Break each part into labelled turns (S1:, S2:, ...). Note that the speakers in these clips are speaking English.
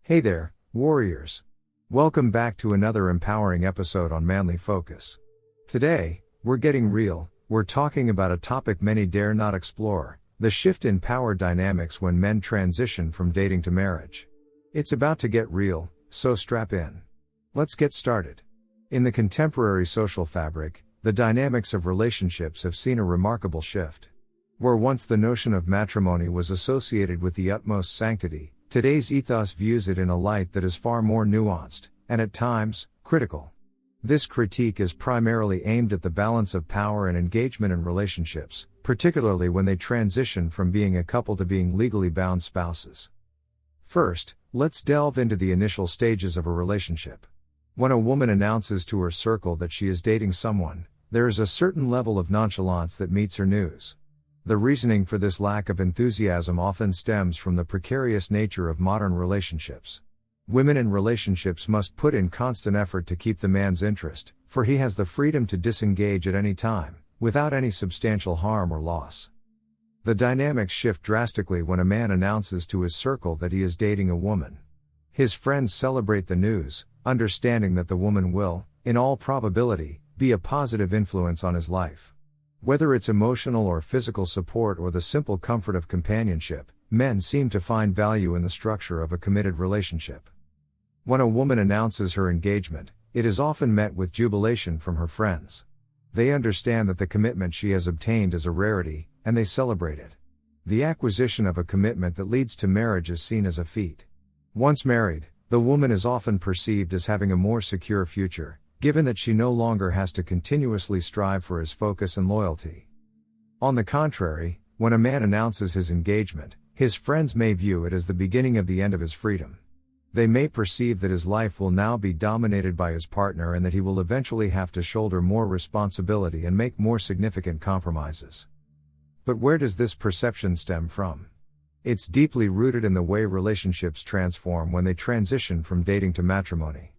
S1: Hey there, warriors. Welcome back to another empowering episode on Manly Focus. Today, we're getting real. We're talking about a topic many dare not explore, the shift in power dynamics when men transition from dating to marriage. It's about to get real, so strap in. Let's get started. In the contemporary social fabric, the dynamics of relationships have seen a remarkable shift. Where once the notion of matrimony was associated with the utmost sanctity, today's ethos views it in a light that is far more nuanced, and at times, critical. This critique is primarily aimed at the balance of power and engagement in relationships, particularly when they transition from being a couple to being legally bound spouses. First, let's delve into the initial stages of a relationship. When a woman announces to her circle that she is dating someone, there is a certain level of nonchalance that meets her news. The reasoning for this lack of enthusiasm often stems from the precarious nature of modern relationships. Women in relationships must put in constant effort to keep the man's interest, for he has the freedom to disengage at any time, without any substantial harm or loss. The dynamics shift drastically when a man announces to his circle that he is dating a woman. His friends celebrate the news, understanding that the woman will, in all probability, be a positive influence on his life. Whether it's emotional or physical support or the simple comfort of companionship, men seem to find value in the structure of a committed relationship. When a woman announces her engagement, it is often met with jubilation from her friends. They understand that the commitment she has obtained is a rarity, and they celebrate it. The acquisition of a commitment that leads to marriage is seen as a feat. Once married, the woman is often perceived as having a more secure future, given that she no longer has to continuously strive for his focus and loyalty. On the contrary, when a man announces his engagement, his friends may view it as the beginning of the end of his freedom. They may perceive that his life will now be dominated by his partner and that he will eventually have to shoulder more responsibility and make more significant compromises. But where does this perception stem from? It's deeply rooted in the way relationships transform when they transition from dating to matrimony.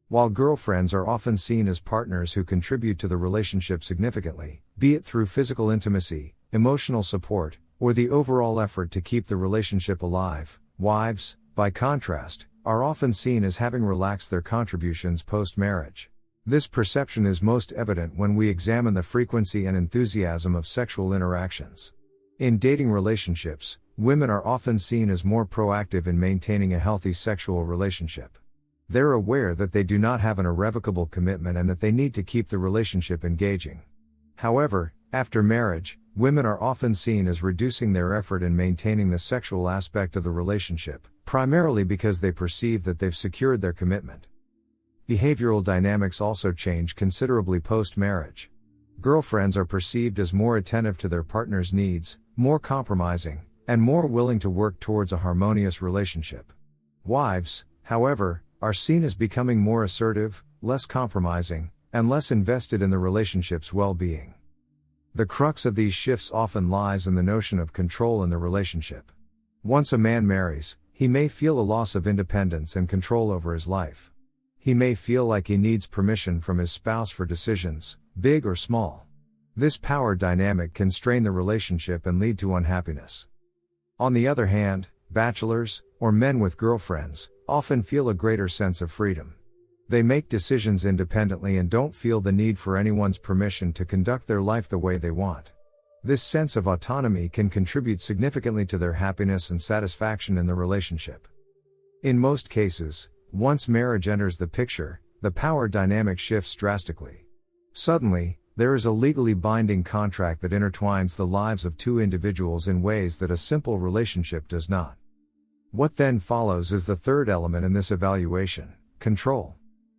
S1: While girlfriends are often seen as partners who contribute to the relationship significantly, be it through physical intimacy, emotional support, or the overall effort to keep the relationship alive, wives, by contrast, are often seen as having relaxed their contributions post-marriage. This perception is most evident when we examine the frequency and enthusiasm of sexual interactions. In dating relationships, women are often seen as more proactive in maintaining a healthy sexual relationship. They're aware that they do not have an irrevocable commitment and that they need to keep the relationship engaging. However, after marriage, women are often seen as reducing their effort in maintaining the sexual aspect of the relationship, primarily because they perceive that they've secured their commitment. Behavioral dynamics also change considerably post-marriage. Girlfriends are perceived as more attentive to their partner's needs, more compromising, and more willing to work towards a harmonious relationship. Wives, however, are seen as becoming more assertive, less compromising, and less invested in the relationship's well-being. The crux of these shifts often lies in the notion of control in the relationship. Once a man marries, he may feel a loss of independence and control over his life. He may feel like he needs permission from his spouse for decisions, big or small. This power dynamic can strain the relationship and lead to unhappiness. On the other hand, bachelors, or men with girlfriends, often feel a greater sense of freedom. They make decisions independently and don't feel the need for anyone's permission to conduct their life the way they want. This sense of autonomy can contribute significantly to their happiness and satisfaction in the relationship. In most cases, once marriage enters the picture, the power dynamic shifts drastically. Suddenly, there is a legally binding contract that intertwines the lives of two individuals in ways that a simple relationship does not. What then follows is the third element in this evaluation: control.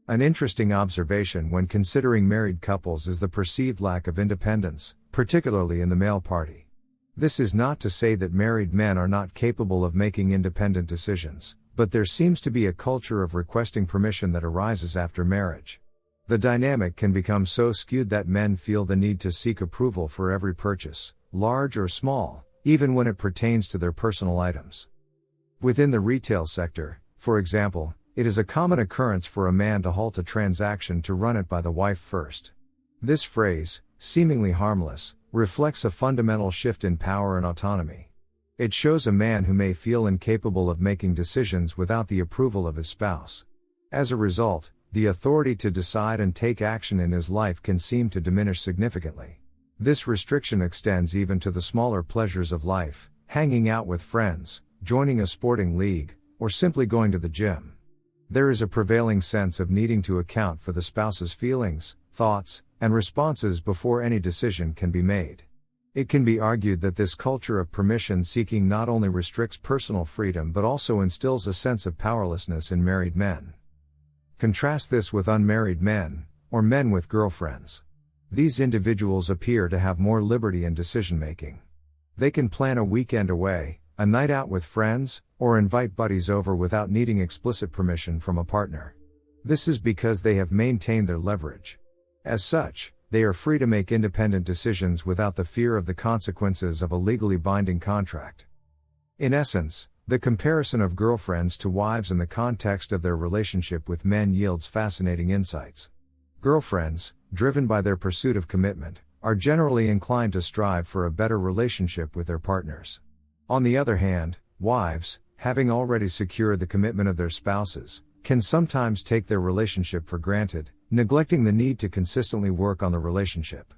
S1: An interesting observation when considering married couples is the perceived lack of independence, particularly in the male party. This is not to say that married men are not capable of making independent decisions, but there seems to be a culture of requesting permission that arises after marriage. The dynamic can become so skewed that men feel the need to seek approval for every purchase, large or small, even when it pertains to their personal items. Within the retail sector, for example, it is a common occurrence for a man to halt a transaction to run it by the wife first. This phrase, seemingly harmless, reflects a fundamental shift in power and autonomy. It shows a man who may feel incapable of making decisions without the approval of his spouse. As a result, the authority to decide and take action in his life can seem to diminish significantly. This restriction extends even to the smaller pleasures of life, hanging out with friends, joining a sporting league, or simply going to the gym. There is a prevailing sense of needing to account for the spouse's feelings, thoughts, and responses before any decision can be made. It can be argued that this culture of permission seeking not only restricts personal freedom but also instills a sense of powerlessness in married men. Contrast this with unmarried men, or men with girlfriends. These individuals appear to have more liberty in decision-making. They can plan a weekend away, a night out with friends, or invite buddies over without needing explicit permission from a partner. This is because they have maintained their leverage. As such, they are free to make independent decisions without the fear of the consequences of a legally binding contract. In essence, the comparison of girlfriends to wives in the context of their relationship with men yields fascinating insights. Girlfriends, driven by their pursuit of commitment, are generally inclined to strive for a better relationship with their partners. On the other hand, wives, having already secured the commitment of their spouses, can sometimes take their relationship for granted, neglecting the need to consistently work on the relationship.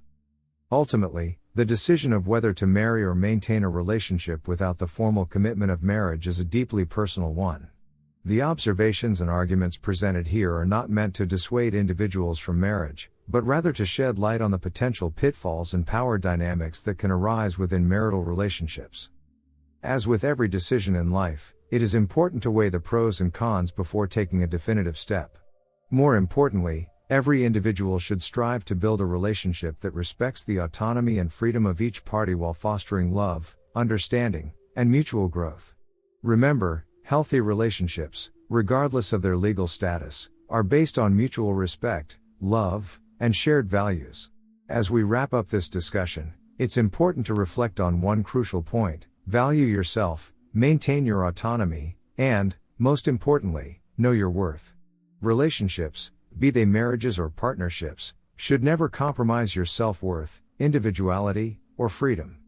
S1: Ultimately, the decision of whether to marry or maintain a relationship without the formal commitment of marriage is a deeply personal one. The observations and arguments presented here are not meant to dissuade individuals from marriage, but rather to shed light on the potential pitfalls and power dynamics that can arise within marital relationships. As with every decision in life, it is important to weigh the pros and cons before taking a definitive step. More importantly, every individual should strive to build a relationship that respects the autonomy and freedom of each party while fostering love, understanding, and mutual growth. Remember, healthy relationships, regardless of their legal status, are based on mutual respect, love, and shared values. As we wrap up this discussion, it's important to reflect on one crucial point: value yourself, maintain your autonomy, and, most importantly, know your worth. Relationships, be they marriages or partnerships, should never compromise your self-worth, individuality, or freedom.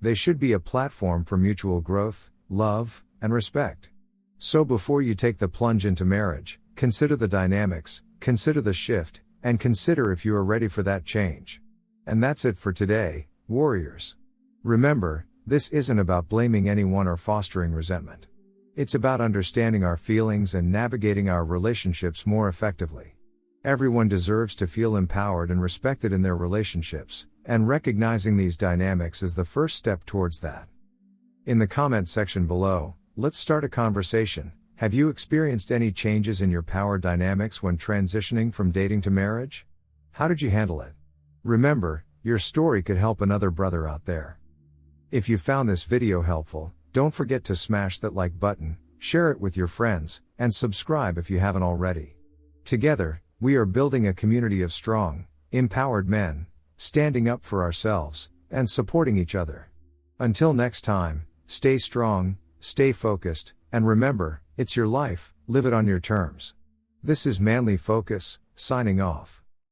S1: They should be a platform for mutual growth, love, and respect. So before you take the plunge into marriage, consider the dynamics, consider the shift, and consider if you are ready for that change. And that's it for today, warriors. Remember, this isn't about blaming anyone or fostering resentment. It's about understanding our feelings and navigating our relationships more effectively. Everyone deserves to feel empowered and respected in their relationships, and recognizing these dynamics is the first step towards that. In the comment section below, let's start a conversation. Have you experienced any changes in your power dynamics when transitioning from dating to marriage? How did you handle it? Remember, your story could help another brother out there. If you found this video helpful, don't forget to smash that like button, share it with your friends, and subscribe if you haven't already. Together, we are building a community of strong, empowered men, standing up for ourselves, and supporting each other. Until next time, stay strong, stay focused, and remember, it's your life, live it on your terms. This is Manly Focus, signing off.